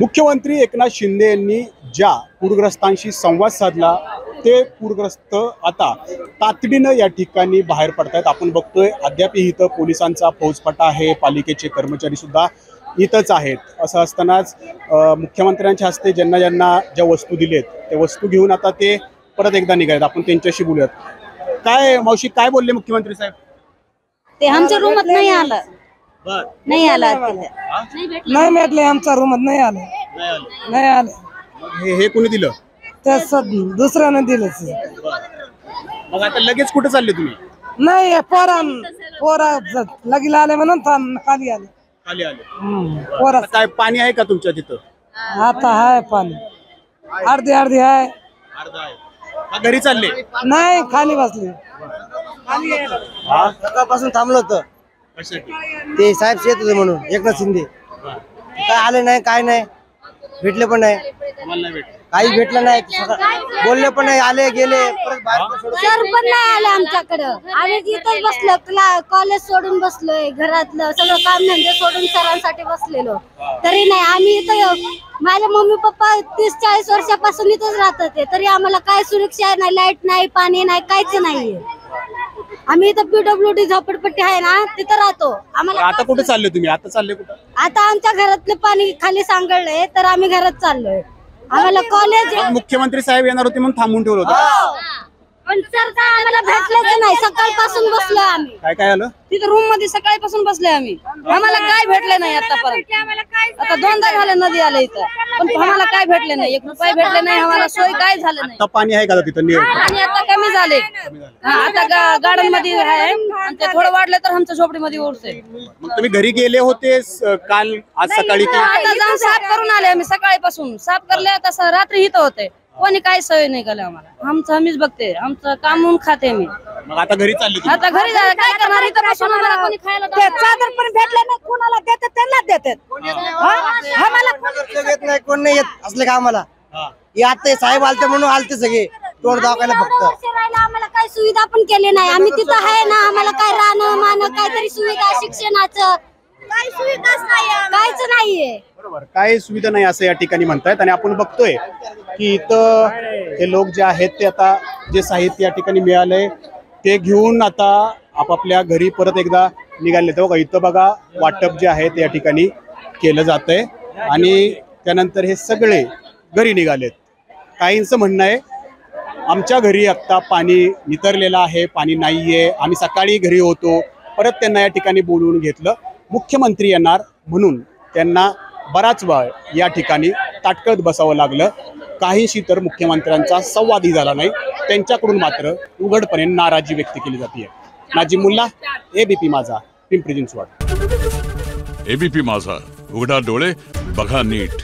मुख्यमंत्री एकनाथ शिंदे यांनी ज्या पूरग्रस्तांशी संवाद साधला ते पूरग्रस्त आता तातडीनं या ठिकाणी बाहेर पडतायत। आपण बघतोय अद्यापही इथं पोलिसांचा फौजफाटा आहे, पालिकेचे कर्मचारी सुद्धा इथंच आहेत। असं असतानाच मुख्यमंत्र्यांच्या हस्ते ज्यांना ज्यांना ज्या वस्तू दिलेत त्या वस्तू घेऊन आता ते परत एकदा निघालेत। आपण त्यांच्याशी बोलूयात। काय मावशी काय बोलले मुख्यमंत्री साहेब? ते आमच्या रूमात नाही आलं, नाही आला, नाही भेटले, आमच्या रूमात नाही आलं। हे कोणी दिलं? दुसऱ्यानं दिलं। मग आता लगेच कुठे चालले तुम्ही? नाही पोरा लगीला आले म्हणून खाली आले। खाली आले। काय पाणी आहे का तुमच्या तिथं? आता आहे पाणी, अर्धी अर्धी आहे। घरी चालले? नाही, खाली बसले। सकाळपासून थांबलो होतं ते साहेब शेत होते म्हणून एकनाथ शिंदे काय आले नाही, काय नाही भेटले पण नाही, काही भेटलं नाही, बोलले पण नाही, आले गेले परत बाहेर सर पण नाही आले आमच्याकडं। आम्ही इथंच बसलो, कॉलेज सोडून बसलोय, घरातलं सगळं काम धंदे सोडून सरांसाठी बसलेलो, तरी नाही आम्ही इथं। माझे मम्मी पप्पा 30-40 वर्षापासून इथंच राहतात, तरी आम्हाला काय सुरक्षा नाही, लाईट नाही, पाणी नाही, काहीच नाहीये। आम्ही इथं PWD झोपडपट्टी आहे ना, तिथं राहतो। आम्हाला आता कुठे चालले तुम्ही? आता चालले कुठं? आता आमच्या घरातलं पाणी खाली सांगळलंय, तर आम्ही घरात चाललोय। आम्हाला कॉलेज मुख्यमंत्री साहेब येणार होते म्हणून थांबून ठेवलं होतं, पण सर काय आम्हाला भेटलंच नाही। सकाळपासून बसलोय आम्ही। काय आलं तिथं रूम मध्ये सकाळपासून बसलोय आम्ही, आम्हाला काय भेटले नाही आतापर्यंत। आता 2दा झालं नदी आलं इथं, पण आम्हाला काय भेटले नाही, 1 रुपया भेटले नाही आम्हाला, सोय काय झालं नाही। आता पाणी आहे का तिथं? आणि आता कमी झाले, आता गार्डन मध्ये आहे, आणि ते थोडं वाढलं तर आमच्या झोपडीमध्ये उरते। मग तुम्ही घरी गेले होते काल आज सकाळी? आता जाऊन साफ करून आले आम्ही, सकाळीपासून साफ करले, आता रात्री इथं होते, कोणी काय सोय नाही केलं आम्हाला। आमचं आम्हीच बघते, आमचं काम म्हणून खाते मी। मग आता घरी चालले तुम्ही? आता घरी काय करणार, इथं बसून आम्हाला कोणी खायला चादर पण भेटले नाही, कोणाला देतात त्यांना देतात, आम्हाला येत नाही, कोण नाही येत असले का आम्हाला। हे आता साहेब आलते म्हणून आलते सगळे तोंड दाखवायला फक्त। आम्हाला काही सुविधा पण केली नाही, आम्ही तिथं आहे ना, आम्हाला काय राहणं मानणं काहीतरी सुविधा, शिक्षणाचं काही सुविधाच नाही, काहीच नाहीये। बरोबर, काय सुविधा नाही असं या ठिकाणी म्हणतायत। आणि आपण बघतोय की इथं हे लोक जे आहेत ते आता जे साहित्य या ठिकाणी मिळालंय ते घेऊन आता आपापल्या घरी परत एकदा निघाले। तर बघा इथं बघा वाटप जे आहे ते या ठिकाणी केलं जातंय आणि त्यानंतर हे सगळे घरी निघालेत। काहींचं म्हणणं आहे आमच्या घरी आता पाणी नितरलेलं आहे, पाणी नाहीये, आम्ही सकाळी घरी होतो, परत त्यांना या ठिकाणी बोलवून घेतलं, मुख्यमंत्री येणार म्हणून त्यांना बराच वेळ या ठिकाणी ताटकळत बसावं लागलं। काहीशी तर मुख्यमंत्र्यांचा संवादही झाला नाही, त्यांच्याकडून मात्र उघडपणे नाराजी व्यक्त केली जाते। नाजिम मुल्ला, ABP माझा, पिंपरी चिंचवड। ABP माझा, उघडा डोळे बघा नीट।